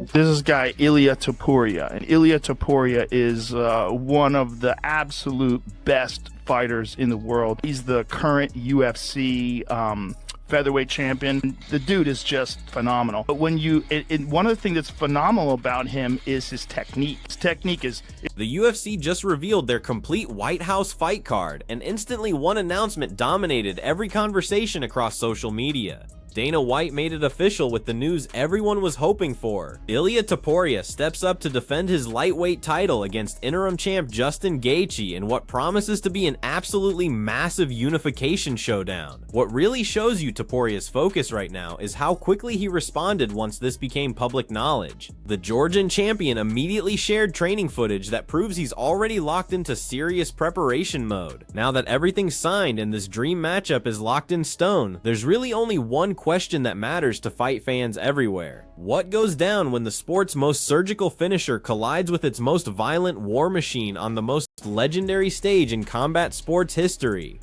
This is guy Ilia Topuria, and Ilia Topuria is one of the absolute best fighters in the world. He's the current UFC featherweight champion. The dude is just phenomenal. But when one of the things that's phenomenal about him is his technique. His technique is... The UFC just revealed their complete White House fight card, and instantly one announcement dominated every conversation across social media. Dana White made it official with the news everyone was hoping for. Ilia Topuria steps up to defend his lightweight title against interim champ Justin Gaethje in what promises to be an absolutely massive unification showdown. What really shows you Topuria's focus right now is how quickly he responded once this became public knowledge. The Georgian champion immediately shared training footage that proves he's already locked into serious preparation mode. Now that everything's signed and this dream matchup is locked in stone, there's really only one question that matters to fight fans everywhere. What goes down when the sport's most surgical finisher collides with its most violent war machine on the most legendary stage in combat sports history?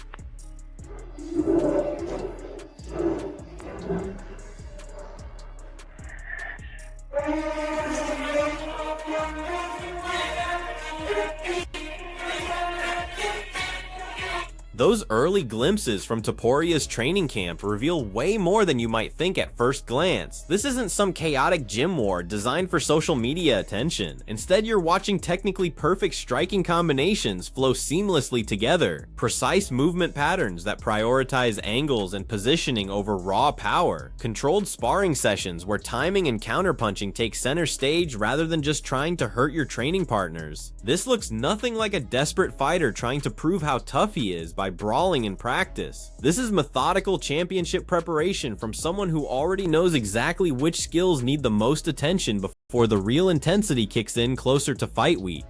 Those early glimpses from Topuria's training camp reveal way more than you might think at first glance. This isn't some chaotic gym war designed for social media attention. Instead, you're watching technically perfect striking combinations flow seamlessly together, precise movement patterns that prioritize angles and positioning over raw power, controlled sparring sessions where timing and counterpunching take center stage rather than just trying to hurt your training partners. This looks nothing like a desperate fighter trying to prove how tough he is by brawling in practice. This is methodical championship preparation from someone who already knows exactly which skills need the most attention before the real intensity kicks in closer to fight week.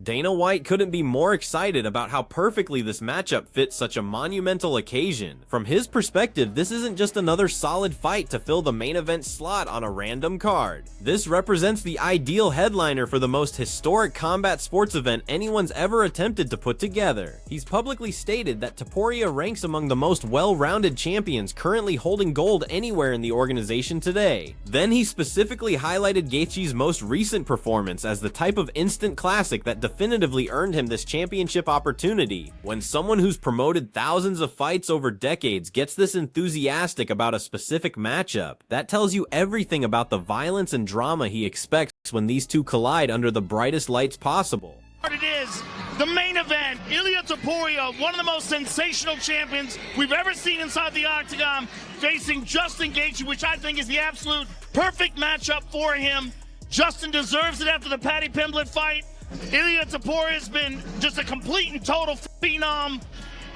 Dana White couldn't be more excited about how perfectly this matchup fits such a monumental occasion. From his perspective, this isn't just another solid fight to fill the main event slot on a random card. This represents the ideal headliner for the most historic combat sports event anyone's ever attempted to put together. He's publicly stated that Topuria ranks among the most well-rounded champions currently holding gold anywhere in the organization today. Then he specifically highlighted Gaethje's most recent performance as the type of instant classic that definitively earned him this championship opportunity. When someone who's promoted thousands of fights over decades gets this enthusiastic about a specific matchup, that tells you everything about the violence and drama he expects when these two collide under the brightest lights possible. It is the main event. Ilia Topuria, one of the most sensational champions we've ever seen inside the Octagon, facing Justin Gaethje, which I think is the absolute perfect matchup for him. Justin deserves it after the Paddy Pimblett fight. Ilia Topuria has been just a complete and total phenom,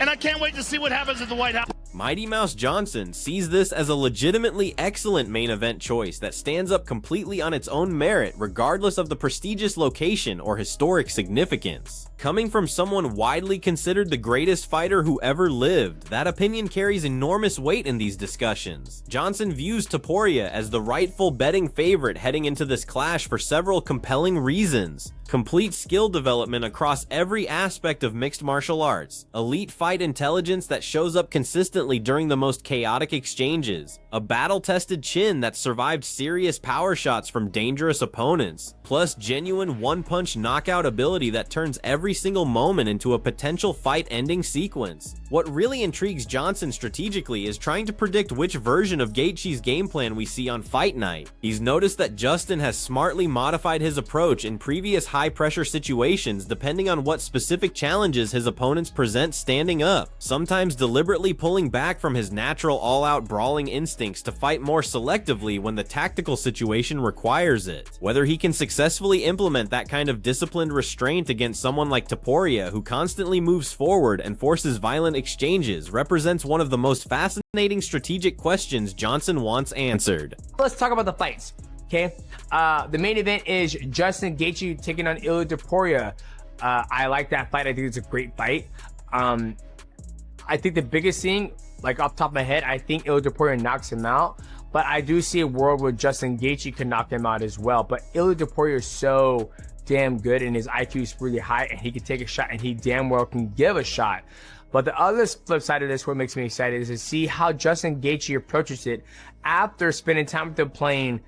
and I can't wait to see what happens at the White House. Mighty Mouse Johnson sees this as a legitimately excellent main event choice that stands up completely on its own merit regardless of the prestigious location or historic significance. Coming from someone widely considered the greatest fighter who ever lived, that opinion carries enormous weight in these discussions. Johnson views Topuria as the rightful betting favorite heading into this clash for several compelling reasons. Complete skill development across every aspect of mixed martial arts, elite fight intelligence that shows up consistently during the most chaotic exchanges, a battle-tested chin that survived serious power shots from dangerous opponents, plus genuine one-punch knockout ability that turns every single moment into a potential fight-ending sequence. What really intrigues Johnson strategically is trying to predict which version of Gaethje's game plan we see on fight night. He's noticed that Justin has smartly modified his approach in previous high-pressure situations depending on what specific challenges his opponents present standing up, sometimes deliberately pulling back from his natural all-out brawling instincts to fight more selectively when the tactical situation requires it. Whether he can successfully implement that kind of disciplined restraint against someone like Topuria, who constantly moves forward and forces violent exchanges, represents one of the most fascinating strategic questions Johnson wants answered. Let's talk about the fights, okay? The main event is Justin Gaethje taking on Ilia Topuria. I like that fight. I think it's a great fight. I think the biggest thing, like off the top of my head, I think Ilia Topuria knocks him out. But I do see a world where Justin Gaethje could knock him out as well. But Ilia Topuria is so damn good and his IQ is really high and he can take a shot and he damn well can give a shot. But the other flip side of this, what makes me excited, is to see how Justin Gaethje approaches it after spending time with him playing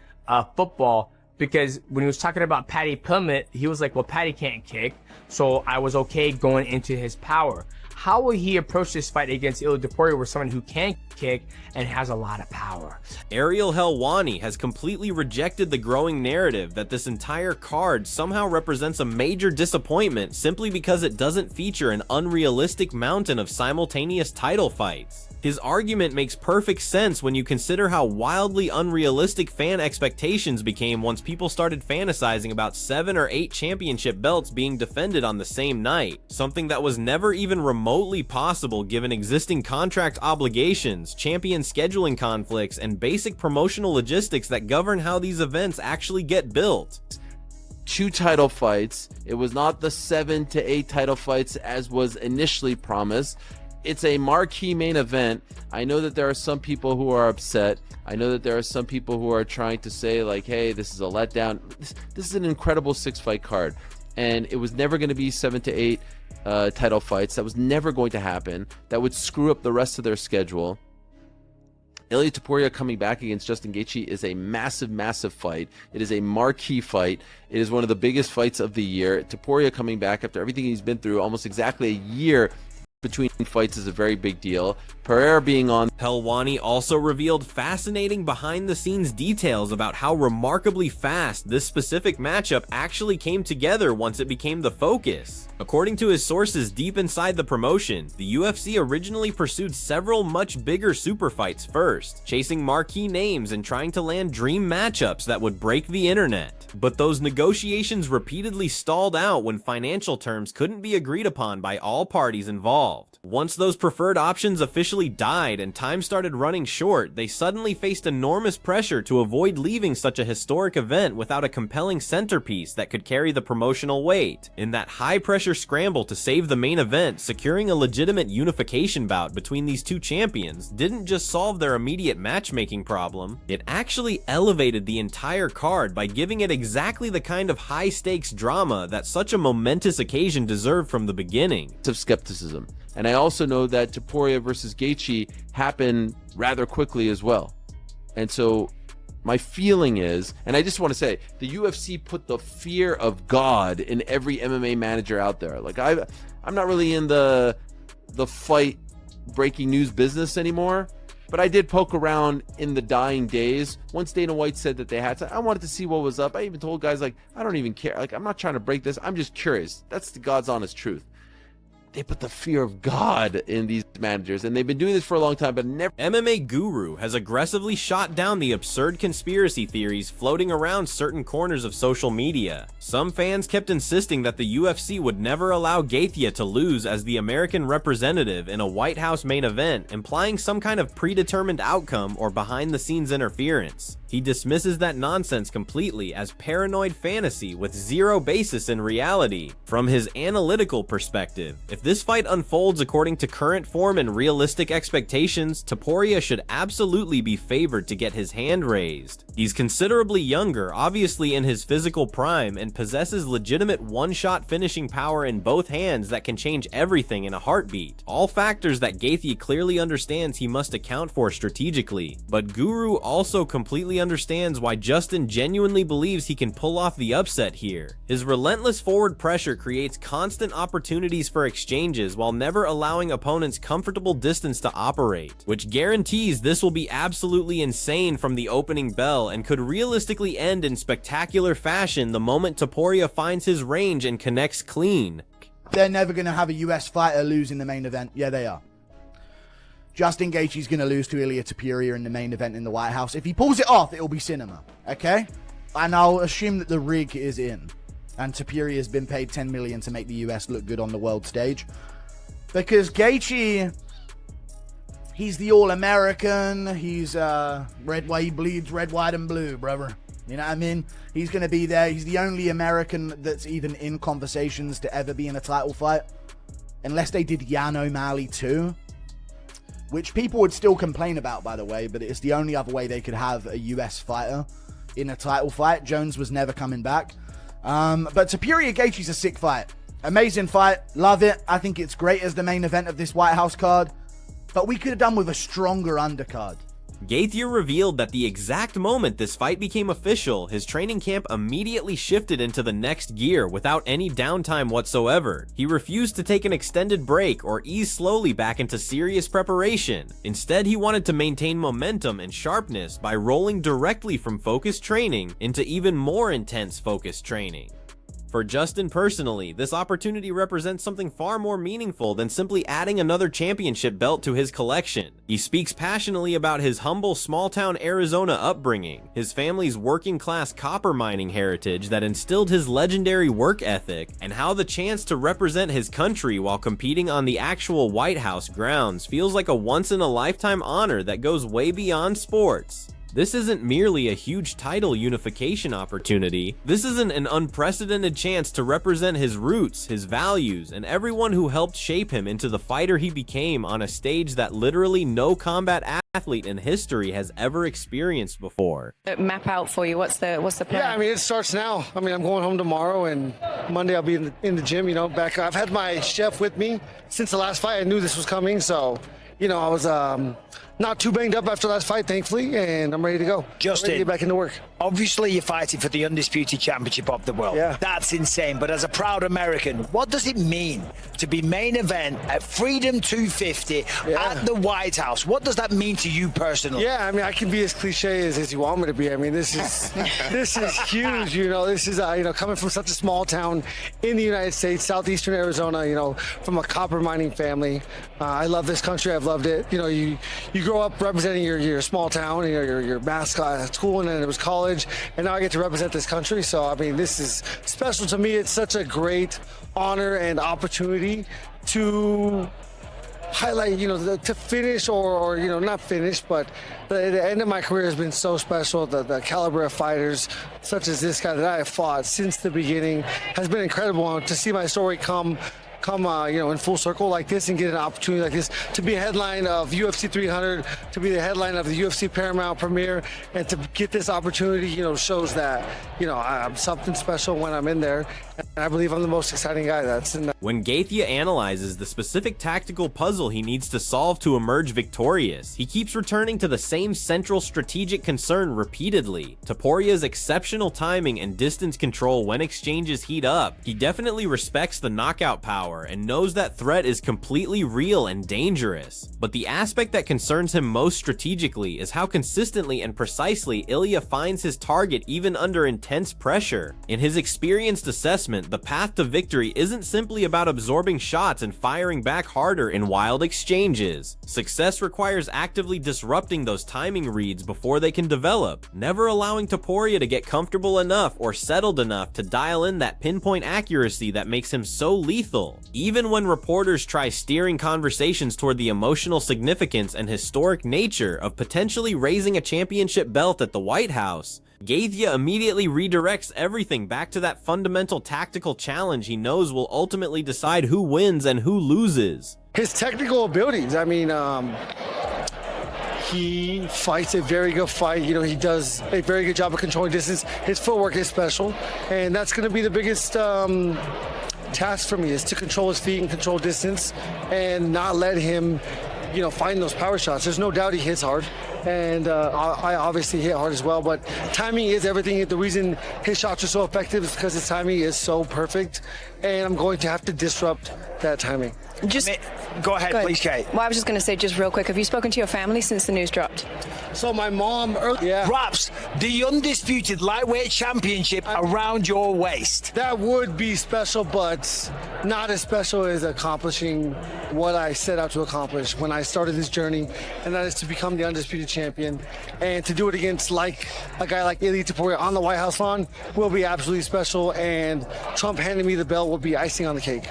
football. Because when he was talking about Paddy Pimblett, he was like, well, Paddy can't kick, so I was okay going into his power. How will he approach this fight against Ilia Topuria with someone who can kick and has a lot of power? Ariel Helwani has completely rejected the growing narrative that this entire card somehow represents a major disappointment simply because it doesn't feature an unrealistic mountain of simultaneous title fights. His argument makes perfect sense when you consider how wildly unrealistic fan expectations became once people started fantasizing about 7 or 8 championship belts being defended on the same night, something that was never even remotely possible given existing contract obligations, champion scheduling conflicts, and basic promotional logistics that govern how these events actually get built. 2 title fights. It was not the 7 to 8 title fights as was initially promised. It's a marquee main event. I know that there are some people who are upset. I know that there are some people who are trying to say like, hey, this is a letdown. This is an incredible 6-fight card. And it was never going to be 7 to 8 title fights. That was never going to happen. That would screw up the rest of their schedule. Ilia Topuria coming back against Justin Gaethje is a massive, massive fight. It is a marquee fight. It is one of the biggest fights of the year. Topuria coming back after everything he's been through, almost exactly a year between fights, is a very big deal. Pereira being on. Helwani also revealed fascinating behind-the-scenes details about how remarkably fast this specific matchup actually came together once it became the focus. According to his sources deep inside the promotion, the UFC originally pursued several much bigger super fights first, chasing marquee names and trying to land dream matchups that would break the internet. But those negotiations repeatedly stalled out when financial terms couldn't be agreed upon by all parties involved. Once those preferred options officially died and time started running short, they suddenly faced enormous pressure to avoid leaving such a historic event without a compelling centerpiece that could carry the promotional weight. In that high-pressure scramble to save the main event, securing a legitimate unification bout between these two champions didn't just solve their immediate matchmaking problem, it actually elevated the entire card by giving it exactly the kind of high-stakes drama that such a momentous occasion deserved from the beginning. Of skepticism. And I also know that Topuria versus Gaethje happened rather quickly as well. And so my feeling is, and I just want to say, the UFC put the fear of God in every MMA manager out there. Like I'm not really in the fight breaking news business anymore, but I did poke around in the dying days. Once Dana White said that they had to, I wanted to see what was up. I even told guys like, I don't even care. Like, I'm not trying to break this. I'm just curious. That's the God's honest truth. They put the fear of God in these managers, and they've been doing this for a long time, but never. MMA Guru has aggressively shot down the absurd conspiracy theories floating around certain corners of social media. Some fans kept insisting that the UFC would never allow Gaethje to lose as the American representative in a White House main event, implying some kind of predetermined outcome or behind-the-scenes interference. He dismisses that nonsense completely as paranoid fantasy with zero basis in reality. From his analytical perspective, if this fight unfolds according to current form and realistic expectations, Topuria should absolutely be favored to get his hand raised. He's considerably younger, obviously in his physical prime, and possesses legitimate one-shot finishing power in both hands that can change everything in a heartbeat. All factors that Gaethje clearly understands he must account for strategically. But Guru also completely understands why Justin genuinely believes he can pull off the upset here. His relentless forward pressure creates constant opportunities for exchanges while never allowing opponents comfortable distance to operate, which guarantees this will be absolutely insane from the opening bell and could realistically end in spectacular fashion the moment Topuria finds his range and connects clean. They're never going to have a US fighter lose in the main event. Yeah, they are. Justin Gaethje's going to lose to Ilia Topuria in the main event in the White House. If he pulls it off, it'll be cinema, okay? And I'll assume that the rig is in. And Topuria has been paid $10 million to make the US look good on the world stage. Because Gaethje, he's the All-American. He's red, white, he bleeds red, white, and blue, brother. You know what I mean? He's going to be there. He's the only American that's even in conversations to ever be in a title fight. Unless they did Yan O'Malley too. Which people would still complain about, by the way, but it's the only other way they could have a US fighter in a title fight. Jones was never coming back. But Topuria Gaethje's a sick fight. Amazing fight. Love it. I think it's great as the main event of this White House card. But we could have done with a stronger undercard. Gaethje revealed that the exact moment this fight became official, his training camp immediately shifted into the next gear without any downtime whatsoever. He refused to take an extended break or ease slowly back into serious preparation. Instead, he wanted to maintain momentum and sharpness by rolling directly from focused training into even more intense focused training. For Justin personally, this opportunity represents something far more meaningful than simply adding another championship belt to his collection. He speaks passionately about his humble small-town Arizona upbringing, his family's working-class copper mining heritage that instilled his legendary work ethic, and how the chance to represent his country while competing on the actual White House grounds feels like a once-in-a-lifetime honor that goes way beyond sports. This isn't merely a huge title unification opportunity, this isn't an unprecedented chance to represent his roots, his values, and everyone who helped shape him into the fighter he became on a stage that literally no combat athlete in history has ever experienced before. Map out for you, what's the plan? Yeah, I mean, it starts now. I mean, I'm going home tomorrow, and Monday I'll be in the gym, you know, back. I've had my chef with me since the last fight. I knew this was coming, so, you know, I was not too banged up after last fight, thankfully, and I'm ready to go. Justin, ready to get back into work. Obviously, you're fighting for the undisputed championship of the world. Yeah. That's insane. But as a proud American, what does it mean to be main event at Freedom 250 at the White House? What does that mean to you personally? Yeah, I mean, I can be as cliche as you want me to be. I mean, this is this is huge. You know, this is you know, coming from such a small town in the United States, southeastern Arizona. You know, from a copper mining family. I love this country. I've loved it. You know, you grow up representing your small town, you know, your mascot at school, and then it was college, and now I get to represent this country. So I mean, this is special to me. It's such a great honor and opportunity to highlight, you know, to finish or you know, not finish, but the end of my career has been so special. The caliber of fighters such as this guy that I have fought since the beginning has been incredible. And to see my story come you know, in full circle like this and get an opportunity like this to be a headline of UFC 300, to be the headline of the UFC Paramount premiere, and to get this opportunity, you know, shows that, you know, I'm something special when I'm in there. And I believe I'm the most exciting guy that's in that. When Gaethje analyzes the specific tactical puzzle he needs to solve to emerge victorious, he keeps returning to the same central strategic concern repeatedly: Topuria's exceptional timing and distance control when exchanges heat up. He definitely respects the knockout power and knows that threat is completely real and dangerous. But the aspect that concerns him most strategically is how consistently and precisely Ilia finds his target even under intense pressure. In his experienced assessment, the path to victory isn't simply about absorbing shots and firing back harder in wild exchanges. Success requires actively disrupting those timing reads before they can develop, never allowing Topuria to get comfortable enough or settled enough to dial in that pinpoint accuracy that makes him so lethal. Even when reporters try steering conversations toward the emotional significance and historic nature of potentially raising a championship belt at the White House, Gaethje immediately redirects everything back to that fundamental tactical challenge he knows will ultimately decide who wins and who loses. His technical abilities, I mean, he fights a very good fight. You know, he does a very good job of controlling distance. His footwork is special, and that's going to be the biggest task for me, is to control his feet and control distance and not let him, you know, find those power shots. There's no doubt he hits hard, and I obviously hit hard as well, but timing is everything. The reason his shots are so effective is because his timing is so perfect, and I'm going to have to disrupt that timing. Go ahead, please, Kate. Well, I was just going to say, just real quick, have you spoken to your family since the news dropped? So my mom, Wraps the undisputed lightweight championship around your waist. That would be special, but not as special as accomplishing what I set out to accomplish when I started this journey, and that is to become the undisputed champion. And to do it against a guy like Ilia Topuria on the White House lawn will be absolutely special, and Trump handing me the belt will be icing on the cake.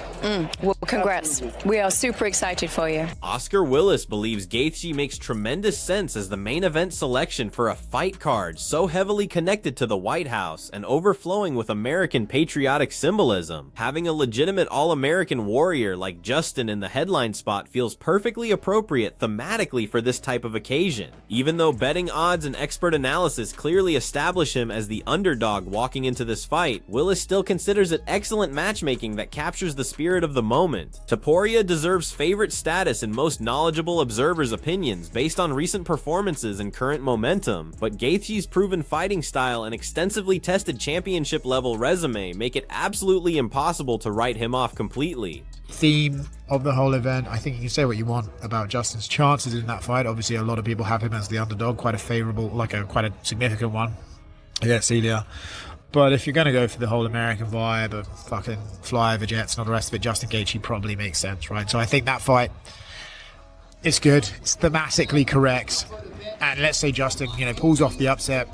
Well, congrats. Absolutely. We are super excited for you. Oscar Willis believes Gaethje makes tremendous sense as the main event selection for a fight card so heavily connected to the White House and overflowing with American patriotic symbolism. Having a legitimate all-American warrior like Justin in the headline spot feels perfectly appropriate thematically for this type of occasion. Even though betting odds and expert analysis clearly establish him as the underdog walking into this fight, Willis still considers it excellent matchmaking that captures the spirit of the moment. Topuria deserves favorite status in most knowledgeable observers' opinions based on recent performances and current momentum, but Gaethje's proven fighting style and extensively tested championship-level resume make it absolutely impossible to write him off completely. Theme of the whole event, I think you can say what you want about Justin's chances in that fight. Obviously, a lot of people have him as the underdog, quite a favorable, quite a significant one against Ilia. But if you're going to go for the whole American vibe of fucking fly over jets and all the rest of it, Justin Gaethje probably makes sense, right? So I think that fight is good. It's thematically correct. And let's say Justin, pulls off the upset.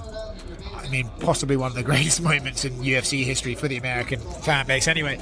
I mean, possibly one of the greatest moments in UFC history for the American fan base anyway.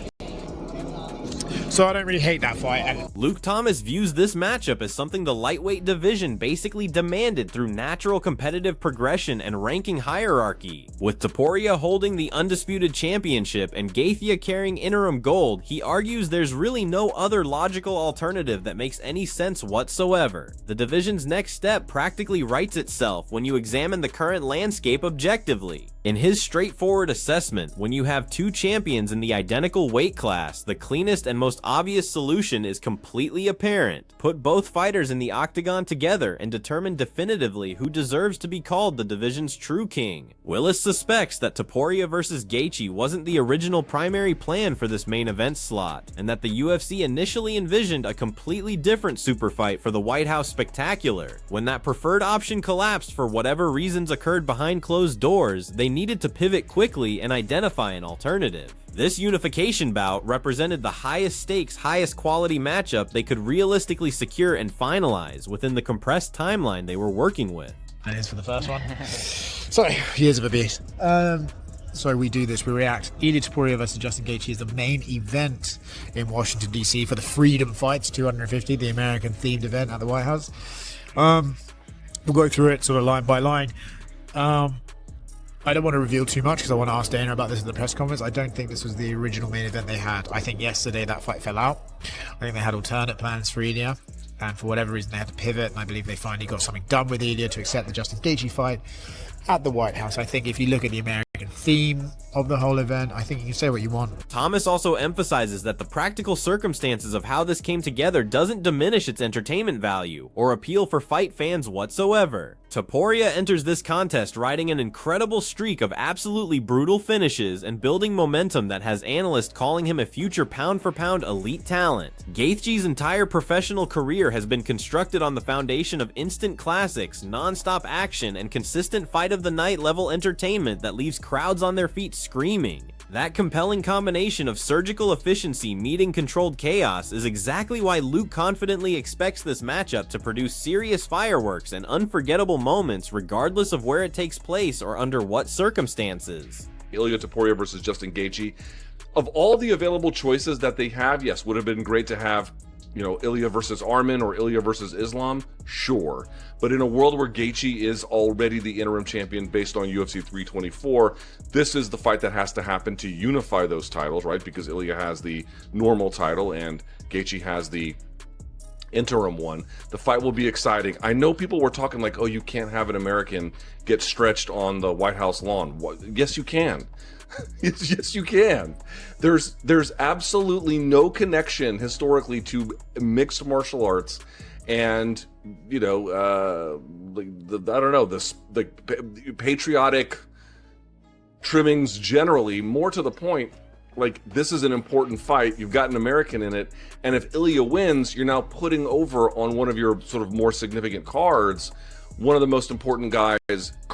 So I don't really hate that fight. And Luke Thomas views this matchup as something the lightweight division basically demanded through natural competitive progression and ranking hierarchy. With Topuria holding the undisputed championship and Gaethje carrying interim gold, he argues there's really no other logical alternative that makes any sense whatsoever. The division's next step practically writes itself when you examine the current landscape objectively. In his straightforward assessment, when you have two champions in the identical weight class, the cleanest and most obvious solution is completely apparent. Put both fighters in the octagon together and determine definitively who deserves to be called the division's true king. Willis suspects that Topuria vs. Gaethje wasn't the original primary plan for this main event slot, and that the UFC initially envisioned a completely different super fight for the White House Spectacular. When that preferred option collapsed for whatever reasons occurred behind closed doors, they needed to pivot quickly and identify an alternative. This unification bout represented the highest stakes, highest quality matchup they could realistically secure and finalize within the compressed timeline they were working with. that is for the first one. Sorry, years of abuse. So we do this, we react. Ilia Topuria versus Justin Gaethje is the main event in Washington, D.C. for the Freedom Fights 250, the American-themed event at the White House. We'll go through it sort of line by line. I don't want to reveal too much because I want to ask Dana about this at the press conference. I don't think this was the original main event they had. I think yesterday that fight fell out. I think they had alternate plans for Ilia, and for whatever reason they had to pivot, and I believe they finally got something done with Ilia to accept the Justin Gaethje fight at the White House. I think if you look at the American theme of the whole event, I think you can say what you want. Thomas also emphasizes that the practical circumstances of how this came together doesn't diminish its entertainment value or appeal for fight fans whatsoever. Topuria enters this contest riding an incredible streak of absolutely brutal finishes and building momentum that has analysts calling him a future pound-for-pound elite talent. Gaethje's entire professional career has been constructed on the foundation of instant classics, non-stop action, and consistent fight-of-the-night level entertainment that leaves crowds on their feet screaming. That compelling combination of surgical efficiency meeting controlled chaos is exactly why Luke confidently expects this matchup to produce serious fireworks and unforgettable moments regardless of where it takes place or under what circumstances. Ilia Topuria versus Justin Gaethje. Of all the available choices that they have, yes, would have been great to have, Ilia versus Arman or Ilia versus Islam, sure. But in a world where Gaethje is already the interim champion based on UFC 324, this is the fight that has to happen to unify those titles, right? Because Ilia has the normal title and Gaethje has the interim one. The fight will be exciting. I know people were talking like, oh, you can't have an American get stretched on the White House lawn. Yes, you can. Yes, you can. There's absolutely no connection historically to mixed martial arts and the patriotic trimmings generally. More to the point, like, this is an important fight. You've got an American in it, and if Ilia wins, you're now putting over on one of your sort of more significant cards one of the most important guys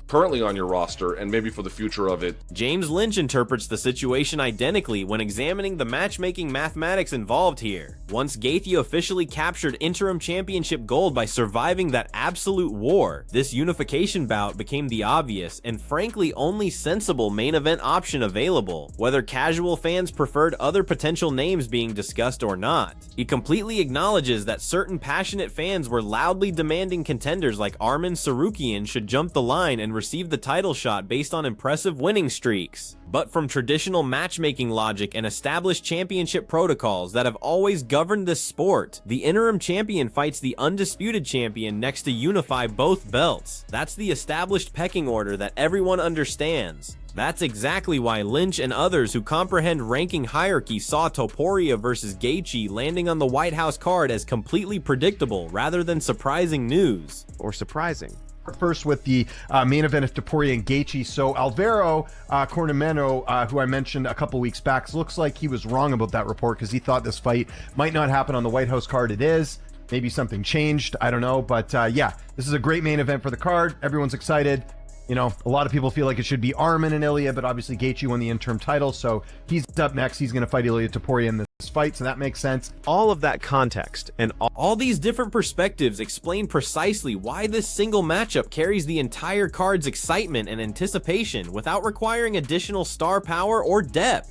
currently on your roster, and maybe for the future of it. James Lynch interprets the situation identically when examining the matchmaking mathematics involved here. Once Gaethje officially captured interim championship gold by surviving that absolute war, this unification bout became the obvious and frankly only sensible main event option available, whether casual fans preferred other potential names being discussed or not. He completely acknowledges that certain passionate fans were loudly demanding contenders like Arman Sarukian should jump the line and received the title shot based on impressive winning streaks. But from traditional matchmaking logic and established championship protocols that have always governed this sport, the interim champion fights the undisputed champion next to unify both belts. That's the established pecking order that everyone understands. That's exactly why Lynch and others who comprehend ranking hierarchy saw Topuria versus Gaethje landing on the White House card as completely predictable rather than surprising news. Or surprising. First with the main event of Topuria and Gaethje. So Alvaro Cornameno, who I mentioned a couple weeks back, looks like he was wrong about that report because he thought this fight might not happen on the White House card. It is. Maybe something changed. I don't know. But yeah, this is a great main event for the card. Everyone's excited. You know, a lot of people feel like it should be Arman and Ilia, but obviously Gaethje won the interim title, so he's up next. He's going to fight Ilia Topuria in this fight, so that makes sense. All of that context and all these different perspectives explain precisely why this single matchup carries the entire card's excitement and anticipation without requiring additional star power or depth.